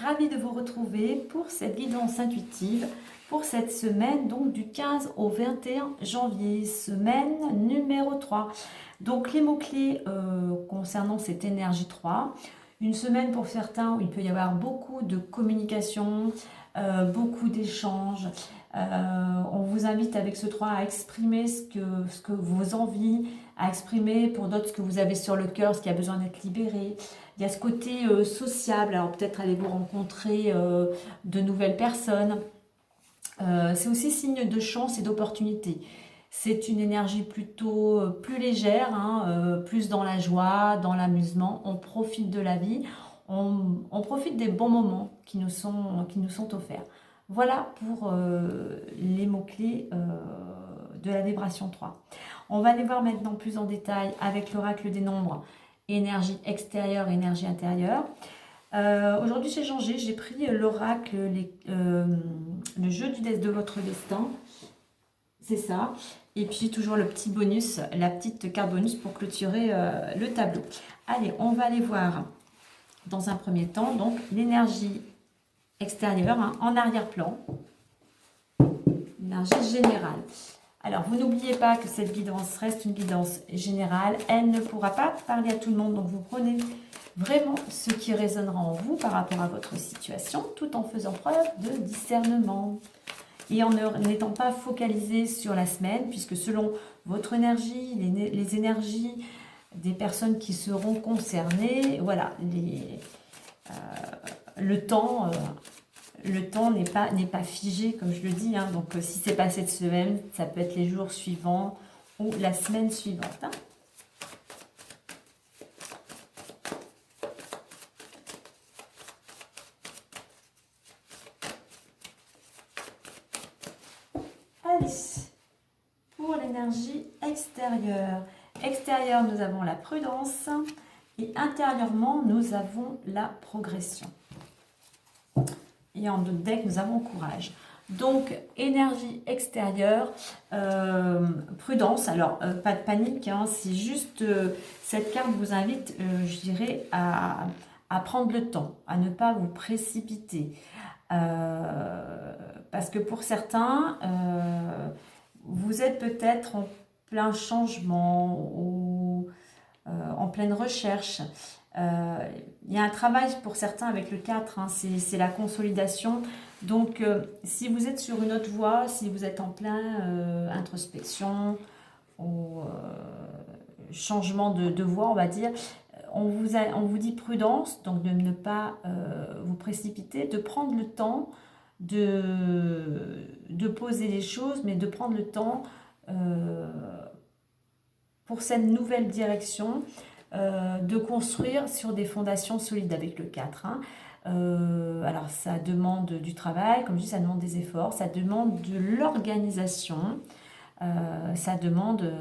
ravie de vous retrouver pour cette guidance intuitive pour cette semaine, donc du 15 au 21 janvier, semaine numéro 3. Donc les mots-clés concernant cette énergie 3, une semaine pour certains où il peut y avoir beaucoup de communication, beaucoup d'échanges. On vous invite avec ce 3 à exprimer ce que vos envies, à exprimer pour d'autres ce que vous avez sur le cœur, ce qui a besoin d'être libéré. Il y a ce côté sociable, alors peut-être allez-vous rencontrer de nouvelles personnes. C'est aussi signe de chance et d'opportunité. C'est une énergie plutôt plus légère, hein, plus dans la joie, dans l'amusement. On profite de la vie, on profite des bons moments qui nous sont offerts. Voilà pour les mots-clés de la vibration 3. On va aller voir maintenant plus en détail avec l'oracle des nombres, énergie extérieure, énergie intérieure. Aujourd'hui j'ai changé, j'ai pris l'oracle, le jeu de votre destin, c'est ça. Et puis toujours le petit bonus, la petite carte bonus pour clôturer le tableau. Allez, on va aller voir dans un premier temps donc l'énergie extérieure, hein, en arrière-plan, l'énergie générale. Alors, vous n'oubliez pas que cette guidance reste une guidance générale. Elle ne pourra pas parler à tout le monde. Donc, vous prenez vraiment ce qui résonnera en vous par rapport à votre situation, tout en faisant preuve de discernement. Et en n'étant pas focalisé sur la semaine, puisque selon votre énergie, les énergies des personnes qui seront concernées, voilà, le temps... le temps n'est pas figé, comme je le dis. Hein. Donc, si c'est pas cette semaine, ça peut être les jours suivants ou la semaine suivante. Hein. Allez, pour l'énergie extérieure. Extérieure, nous avons la prudence et intérieurement, nous avons la progression. Et en d'autres decks, nous avons courage. Donc, énergie extérieure, prudence. Alors, pas de panique, hein, c'est juste, cette carte vous invite, je dirais, à prendre le temps, à ne pas vous précipiter. Parce que pour certains, vous êtes peut-être en plein changement ou en pleine recherche. Il y a un travail pour certains avec le 4, hein, c'est la consolidation. Donc, si vous êtes sur une autre voie, si vous êtes en plein introspection ou changement de voie, on va dire, on vous dit prudence, donc de ne pas vous précipiter, de prendre le temps de poser les choses, mais de prendre le temps pour cette nouvelle direction. De construire sur des fondations solides avec le 4. Hein. Alors ça demande du travail, comme je dis, ça demande des efforts, ça demande de l'organisation, ça demande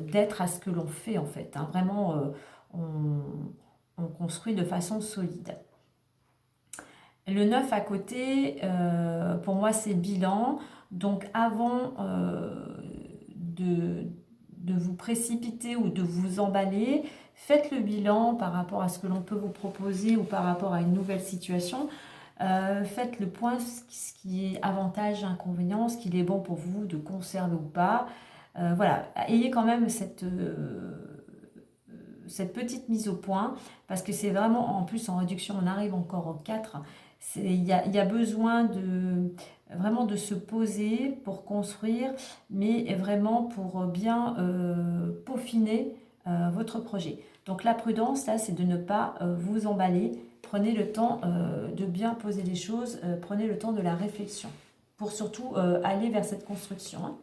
d'être à ce que l'on fait en fait. Hein. Vraiment, on construit de façon solide. Le 9 à côté, pour moi c'est bilan, donc avant de vous précipiter ou de vous emballer, faites le bilan par rapport à ce que l'on peut vous proposer ou par rapport à une nouvelle situation. Faites le point, ce qui est avantage, inconvénient, ce qu'il est bon pour vous de conserver ou pas. Voilà, ayez quand même cette petite mise au point, parce que c'est vraiment, en plus en réduction, on arrive encore au 4. Il y a besoin vraiment de se poser pour construire, mais vraiment pour bien peaufiner votre projet. Donc la prudence, là, c'est de ne pas vous emballer. Prenez le temps de bien poser les choses, prenez le temps de la réflexion, pour surtout aller vers cette construction. Hein.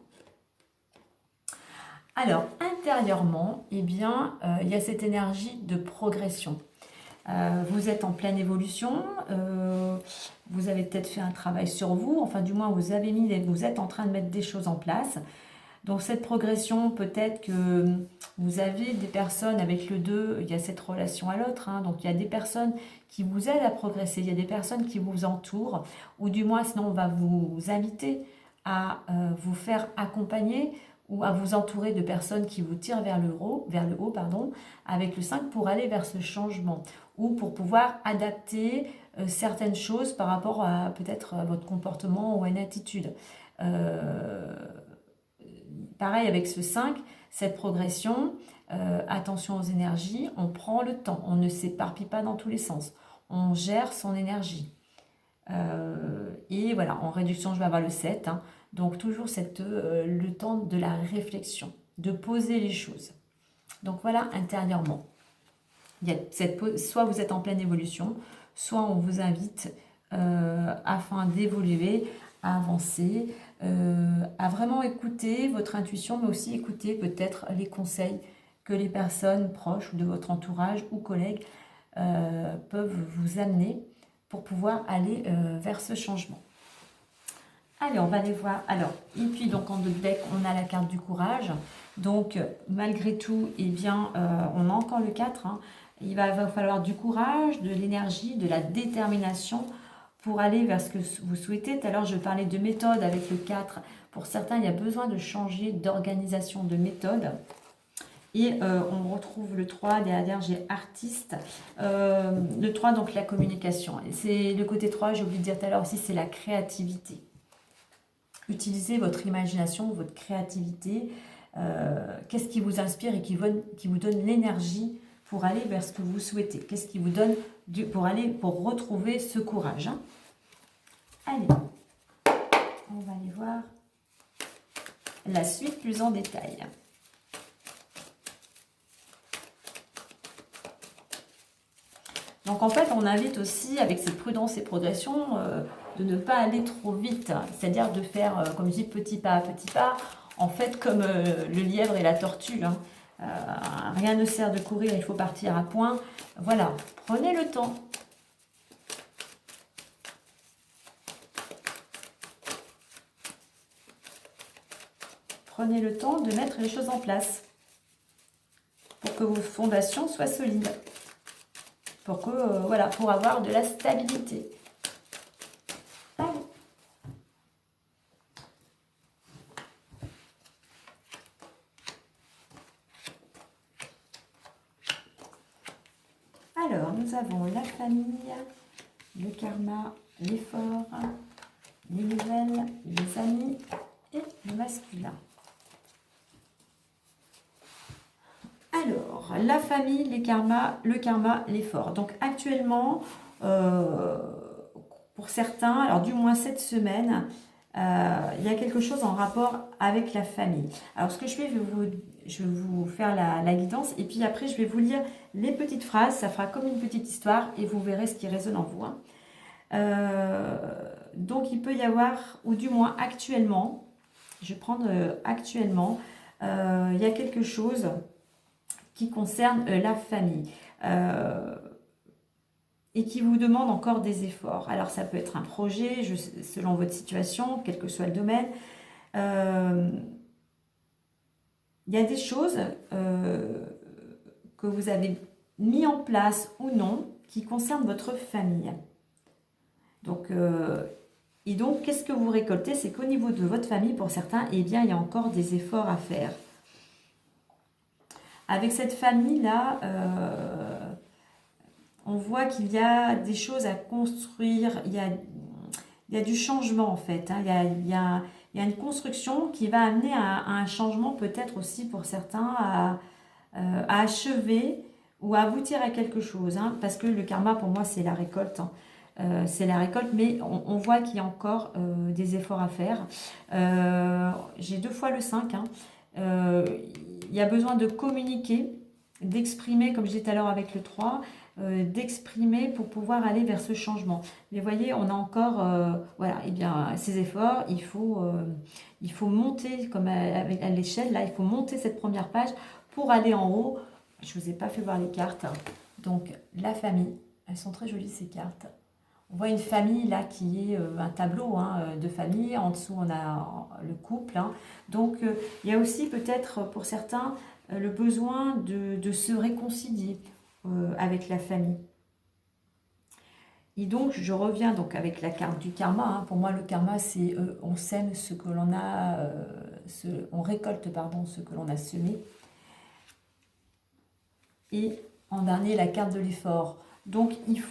Alors, intérieurement, eh bien, il y a cette énergie de progression. Vous êtes en pleine évolution, vous avez peut-être fait un travail sur vous, enfin du moins vous êtes en train de mettre des choses en place. Donc cette progression, peut-être que vous avez des personnes avec le 2, il y a cette relation à l'autre, hein, donc il y a des personnes qui vous aident à progresser, il y a des personnes qui vous entourent, ou du moins sinon on va vous inviter à vous faire accompagner ou à vous entourer de personnes qui vous tirent vers le haut, avec le 5 pour aller vers ce changement ou pour pouvoir adapter certaines choses par rapport à peut-être à votre comportement ou à une attitude. Pareil avec ce 5, cette progression, attention aux énergies, on prend le temps, on ne s'éparpille pas dans tous les sens, on gère son énergie. Et voilà, en réduction, je vais avoir le 7, hein. Donc toujours le temps de la réflexion, de poser les choses. Donc voilà, intérieurement. Soit vous êtes en pleine évolution, soit on vous invite afin d'évoluer, à avancer, à vraiment écouter votre intuition, mais aussi écouter peut-être les conseils que les personnes proches de votre entourage ou collègues peuvent vous amener pour pouvoir aller vers ce changement. Allez, on va aller voir. Alors, et puis donc en deux deck, on a la carte du courage. Donc, malgré tout, eh bien, on a encore le 4. Hein. Il va falloir du courage, de l'énergie, de la détermination pour aller vers ce que vous souhaitez. Tout à l'heure, je parlais de méthode avec le 4. Pour certains, il y a besoin de changer d'organisation, de méthode. Et on retrouve le 3, derrière j'ai artiste. Le 3, donc la communication. C'est le côté 3, j'ai oublié de dire tout à l'heure aussi, c'est la créativité. Utilisez votre imagination, votre créativité. Qu'est-ce qui vous inspire et qui vous donne l'énergie pour aller vers ce que vous souhaitez? Qu'est-ce qui vous donne pour retrouver ce courage, hein? Allez, on va aller voir la suite plus en détail. Donc en fait, on invite aussi, avec cette prudence et progression, de ne pas aller trop vite. C'est-à-dire de faire, comme je dis, petit pas à petit pas. En fait, comme le lièvre et la tortue. Hein. Rien ne sert de courir, il faut partir à point. Voilà, prenez le temps. Prenez le temps de mettre les choses en place pour que vos fondations soient solides. Pour avoir de la stabilité. Allez. Alors, nous avons la famille, le karma, l'effort, les nouvelles, les amis et le masculin. Alors, la famille, le karma, l'effort. Donc actuellement, pour certains, alors du moins cette semaine, il y a quelque chose en rapport avec la famille. Alors ce que je fais, je vais vous faire la guidance et puis après je vais vous lire les petites phrases. Ça fera comme une petite histoire et vous verrez ce qui résonne en vous. Hein. Donc il peut y avoir, ou du moins actuellement, je vais prendre actuellement, il y a quelque chose qui concerne la famille et qui vous demande encore des efforts. Alors ça peut être un projet, selon votre situation, quel que soit le domaine. Il y a des choses que vous avez mis en place ou non qui concernent votre famille. Donc, qu'est-ce que vous récoltez? C'est qu'au niveau de votre famille, pour certains, eh bien, il y a encore des efforts à faire. Avec cette famille-là, on voit qu'il y a des choses à construire, il y a du changement en fait. Hein. Il y a une construction qui va amener à un changement peut-être aussi pour certains, à achever ou à aboutir à quelque chose. Hein. Parce que le karma pour moi c'est la récolte. Hein. C'est la récolte, mais on voit qu'il y a encore des efforts à faire. J'ai 2 fois le 5. Hein. Il y a besoin de communiquer, d'exprimer, comme je disais tout à l'heure avec le 3, d'exprimer pour pouvoir aller vers ce changement. Mais vous voyez, on a encore ces efforts, il faut monter, comme à l'échelle, là, il faut monter cette première page pour aller en haut. Je ne vous ai pas fait voir les cartes. Donc, la famille, elles sont très jolies ces cartes. On voit une famille là qui est un tableau de famille. En dessous, on a le couple. Hein. Donc, il y a aussi peut-être pour certains le besoin de se réconcilier avec la famille. Et donc, je reviens donc avec la carte du karma. Hein. Pour moi, le karma, c'est on sème ce que l'on a, on récolte ce que l'on a semé. Et en dernier, la carte de l'effort. Donc il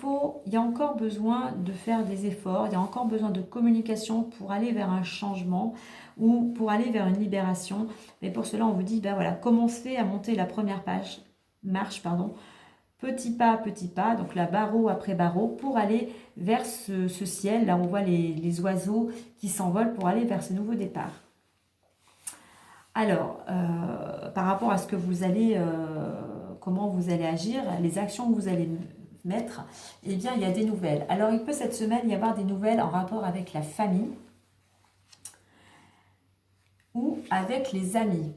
y a encore besoin de faire des efforts, il y a encore besoin de communication pour aller vers un changement ou pour aller vers une libération. Mais pour cela, on vous dit, ben voilà, commencez à monter la première marche, pardon, petit pas, donc là, barreau après barreau, pour aller vers ce ciel. Là, on voit les oiseaux qui s'envolent pour aller vers ce nouveau départ. Alors, par rapport à ce que vous allez, comment vous allez agir, les actions que vous allez mettre, eh bien, il y a des nouvelles. Alors, il peut cette semaine y avoir des nouvelles en rapport avec la famille ou avec les amis.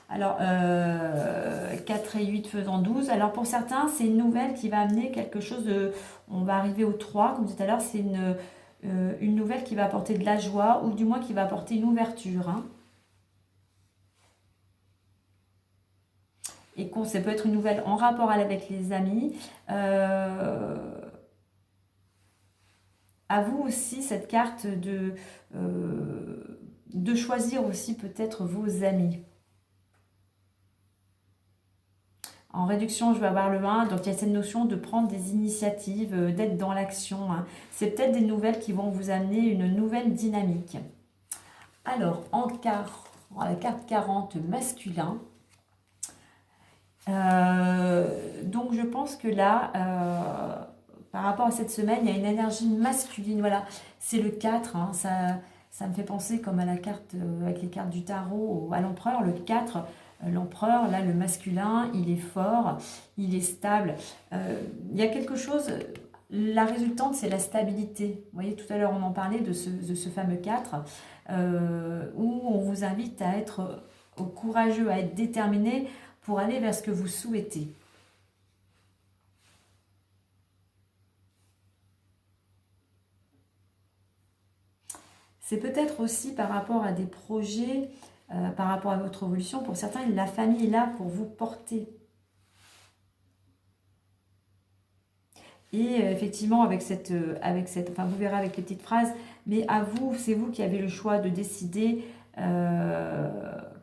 Alors, 4 et 8 faisant 12. Alors, pour certains, c'est une nouvelle qui va amener quelque chose de... On va arriver au 3, comme tout à l'heure, c'est une nouvelle qui va apporter de la joie, ou du moins qui va apporter une ouverture. Hein. Et ça peut être une nouvelle en rapport avec les amis. À vous aussi, cette carte de choisir aussi peut-être vos amis. En réduction, je vais avoir le 1, donc il y a cette notion de prendre des initiatives, d'être dans l'action. Hein. C'est peut-être des nouvelles qui vont vous amener une nouvelle dynamique. Alors, la carte 40 masculin. Donc je pense que là, par rapport à cette semaine, il y a une énergie masculine. Voilà, c'est le 4, hein, ça me fait penser comme à la carte, avec les cartes du tarot, à l'empereur, le 4. L'empereur, là, le masculin, il est fort, il est stable. Il y a quelque chose, la résultante, c'est la stabilité. Vous voyez, tout à l'heure, on en parlait de ce fameux 4, où on vous invite à être courageux, à être déterminé pour aller vers ce que vous souhaitez. C'est peut-être aussi par rapport à des projets, par rapport à votre évolution. Pour certains, la famille est là pour vous porter. Et effectivement, enfin vous verrez avec les petites phrases, mais à vous, c'est vous qui avez le choix de décider,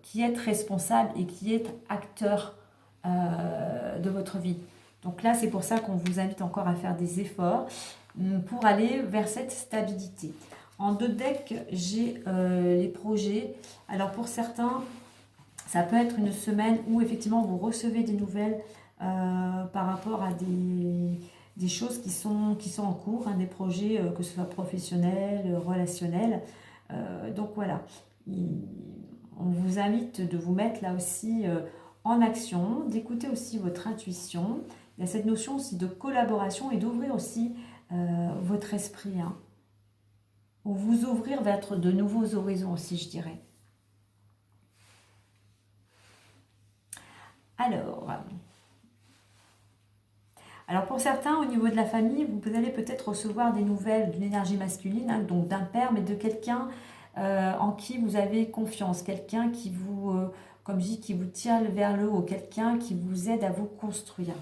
qui êtes responsable et qui êtes acteur de votre vie. Donc là, c'est pour ça qu'on vous invite encore à faire des efforts pour aller vers cette stabilité. En 2 decks, j'ai les projets. Alors pour certains, ça peut être une semaine où effectivement vous recevez des nouvelles par rapport à des choses qui sont en cours, hein, des projets, que ce soit professionnels, relationnels. Donc voilà, on vous invite de vous mettre là aussi en action, d'écouter aussi votre intuition. Il y a cette notion aussi de collaboration et d'ouvrir aussi votre esprit. Hein. Ou vous ouvrir vers de nouveaux horizons aussi, je dirais. Alors pour certains, au niveau de la famille, vous allez peut-être recevoir des nouvelles d'une énergie masculine, hein, donc d'un père, mais de quelqu'un en qui vous avez confiance, quelqu'un qui vous, comme je dis, qui vous tire vers le haut, quelqu'un qui vous aide à vous construire.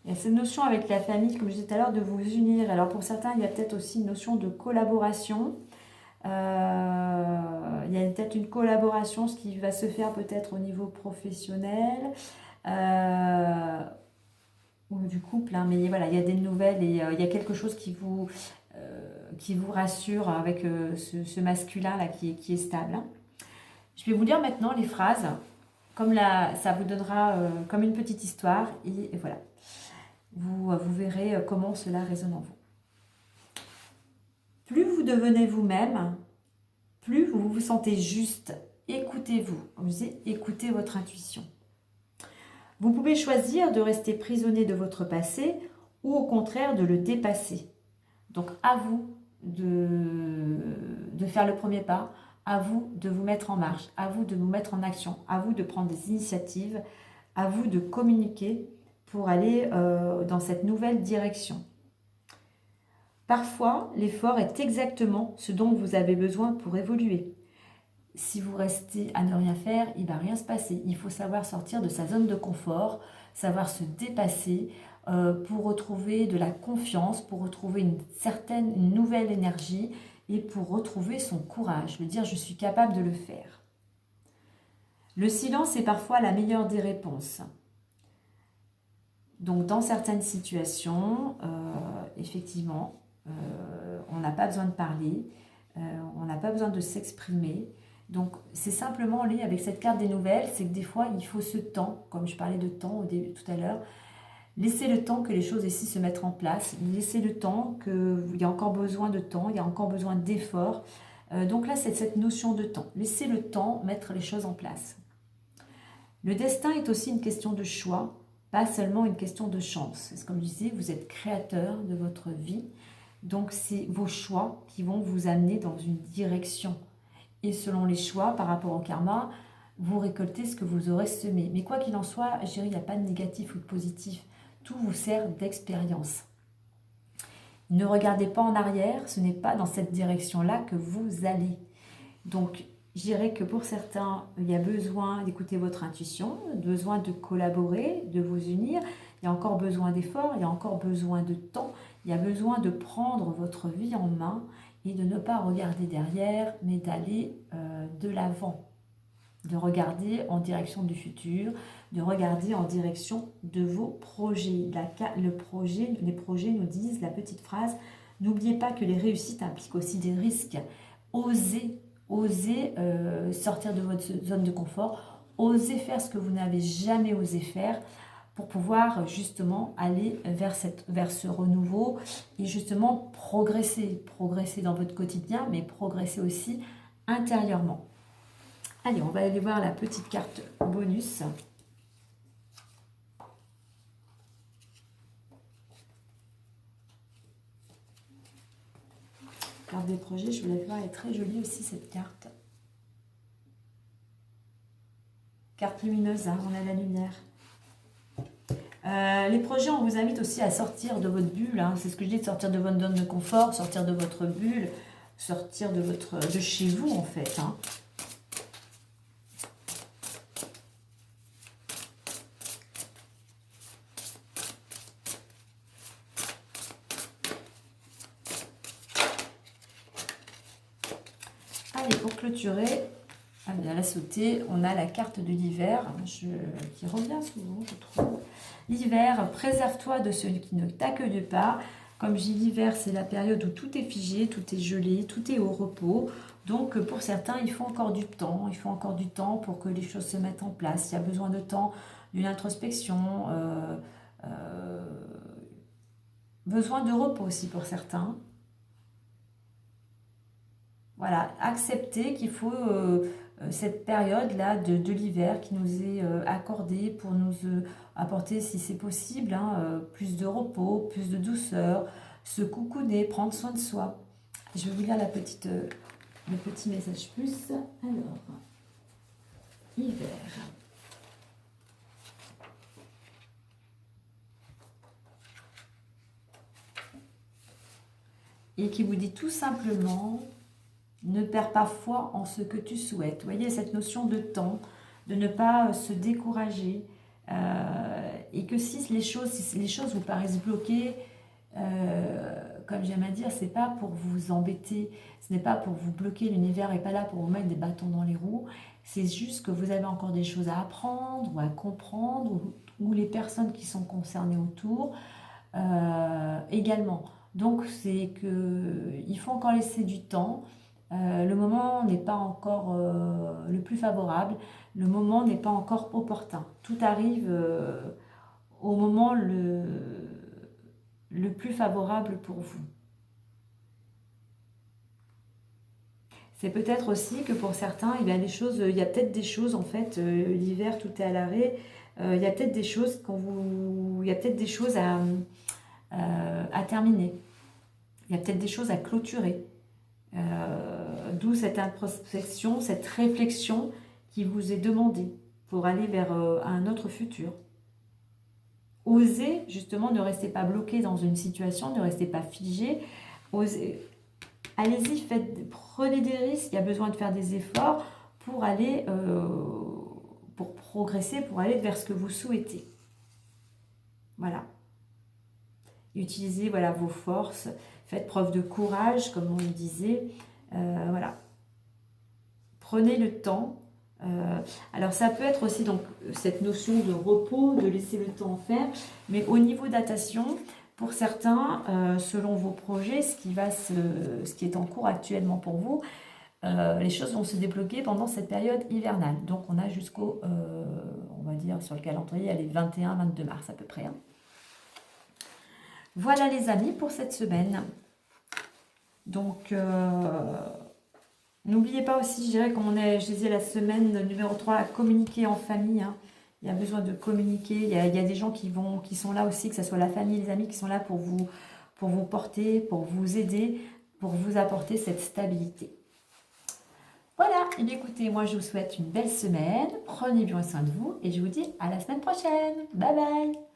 Il y a cette notion avec la famille, comme je disais tout à l'heure, de vous unir. Alors pour certains, il y a peut-être aussi une notion de collaboration. Il y a peut-être une collaboration, ce qui va se faire peut-être au niveau professionnel ou du couple. Hein, mais voilà, il y a des nouvelles et il y a quelque chose qui vous rassure avec ce masculin-là qui est stable. Hein. Je vais vous lire maintenant les phrases. Comme ça vous donnera comme une petite histoire. Et voilà. Vous verrez comment cela résonne en vous. Plus vous devenez vous-même, plus vous vous sentez juste. Écoutez-vous. Comme je disais, écoutez votre intuition. Vous pouvez choisir de rester prisonnier de votre passé ou au contraire de le dépasser. Donc à vous de faire le premier pas, à vous de vous mettre en marche, à vous de vous mettre en action, à vous de prendre des initiatives, à vous de communiquer pour aller dans cette nouvelle direction. Parfois, l'effort est exactement ce dont vous avez besoin pour évoluer. si vous restez à ne rien faire, il ne va rien se passer. Il faut savoir sortir de sa zone de confort, savoir se dépasser pour retrouver de la confiance, pour retrouver une nouvelle énergie et pour retrouver son courage, de dire je suis capable de le faire. Le silence est parfois la meilleure des réponses. Donc dans certaines situations, effectivement, on n'a pas besoin de parler, on n'a pas besoin de s'exprimer. Donc c'est simplement lié avec cette carte des nouvelles, c'est que des fois il faut ce temps, comme je parlais de temps tout à l'heure, laisser le temps que les choses ici se mettent en place, laisser le temps qu'il y a encore besoin de temps, il y a encore besoin d'efforts. Donc là c'est cette notion de temps, laisser le temps mettre les choses en place. Le destin est aussi une question de choix, pas seulement une question de chance. C'est comme je disais, vous êtes créateur de votre vie, donc c'est vos choix qui vont vous amener dans une direction. Et selon les choix par rapport au karma, vous récoltez ce que vous aurez semé. Mais quoi qu'il en soit, je dirais, il n'y a pas de négatif ou de positif. Tout vous sert d'expérience. Ne regardez pas en arrière, ce n'est pas dans cette direction-là que vous allez. Donc, je dirais que pour certains, il y a besoin d'écouter votre intuition, besoin de collaborer, de vous unir. Il y a encore besoin d'efforts, il y a encore besoin de temps. Il y a besoin de prendre votre vie en main et de ne pas regarder derrière, mais d'aller de l'avant. De regarder en direction du futur, de regarder en direction de vos projets. Les projets nous disent la petite phrase, n'oubliez pas que les réussites impliquent aussi des risques. Osez sortir de votre zone de confort, osez faire ce que vous n'avez jamais osé faire pour pouvoir justement aller vers ce renouveau et justement progresser dans votre quotidien, mais progresser aussi intérieurement. Allez, on va aller voir la petite carte bonus. Carte des projets, je vous la vois, elle est très jolie aussi cette carte. Carte lumineuse, hein, on a la lumière. Les projets, on vous invite aussi à sortir de votre bulle. Hein. C'est ce que je dis, de sortir de votre zone de confort, sortir de votre bulle, sortir de chez vous en fait. Hein. Allez, pour clôturer, à la sauter, on a la carte de l'hiver qui revient souvent, je trouve. L'hiver, préserve-toi de ceux qui ne t'accueillent pas. Comme je dis, l'hiver, c'est la période où tout est figé, tout est gelé, tout est au repos. Donc, pour certains, il faut encore du temps. Il faut encore du temps pour que les choses se mettent en place. Il y a besoin de temps, d'une introspection, besoin de repos aussi pour certains. Voilà, accepter qu'il faut cette période-là de l'hiver qui nous est accordée pour nous apporter, si c'est possible, hein, plus de repos, plus de douceur, se coucouner, prendre soin de soi. Je vais vous lire le petit message plus. Alors, hiver. Et qui vous dit tout simplement... Ne perds pas foi en ce que tu souhaites. Vous voyez, cette notion de temps, de ne pas se décourager. Et que si les choses vous paraissent bloquées, comme j'aime à dire, ce n'est pas pour vous embêter, ce n'est pas pour vous bloquer, l'univers n'est pas là pour vous mettre des bâtons dans les roues. C'est juste que vous avez encore des choses à apprendre ou à comprendre, ou les personnes qui sont concernées autour également. Donc, c'est qu'il faut encore laisser du temps. Le moment n'est pas encore le plus favorable, le moment n'est pas encore opportun. Tout arrive au moment le plus favorable pour vous. C'est peut-être aussi que pour certains, il y a peut-être des choses en fait, l'hiver tout est à l'arrêt, il y a peut-être des choses à terminer, il y a peut-être des choses à clôturer. D'où cette introspection, cette réflexion qui vous est demandée pour aller vers un autre futur. Osez, justement, ne restez pas bloqué dans une situation, ne restez pas figé. Osez, allez-y, prenez des risques, il y a besoin de faire des efforts. pour aller, pour progresser, pour aller vers ce que vous souhaitez. Voilà. Utilisez voilà, vos forces, faites preuve de courage, comme on le disait. Voilà. Prenez le temps. Alors ça peut être aussi donc cette notion de repos, de laisser le temps faire, mais au niveau datation, pour certains, selon vos projets, ce qui est en cours actuellement pour vous, les choses vont se débloquer pendant cette période hivernale. Donc on a jusqu'au, on va dire sur le calendrier, elle est 21-22 mars à peu près. Hein. Voilà les amis pour cette semaine. Donc n'oubliez pas aussi, je dirais, comme je disais la semaine numéro 3, à communiquer en famille. Hein. Il y a besoin de communiquer. Il y a des gens qui sont là aussi, que ce soit la famille, les amis, qui sont là pour vous porter, pour vous aider, pour vous apporter cette stabilité. Voilà, et bien écoutez, moi je vous souhaite une belle semaine. Prenez bien soin de vous et je vous dis à la semaine prochaine. Bye bye.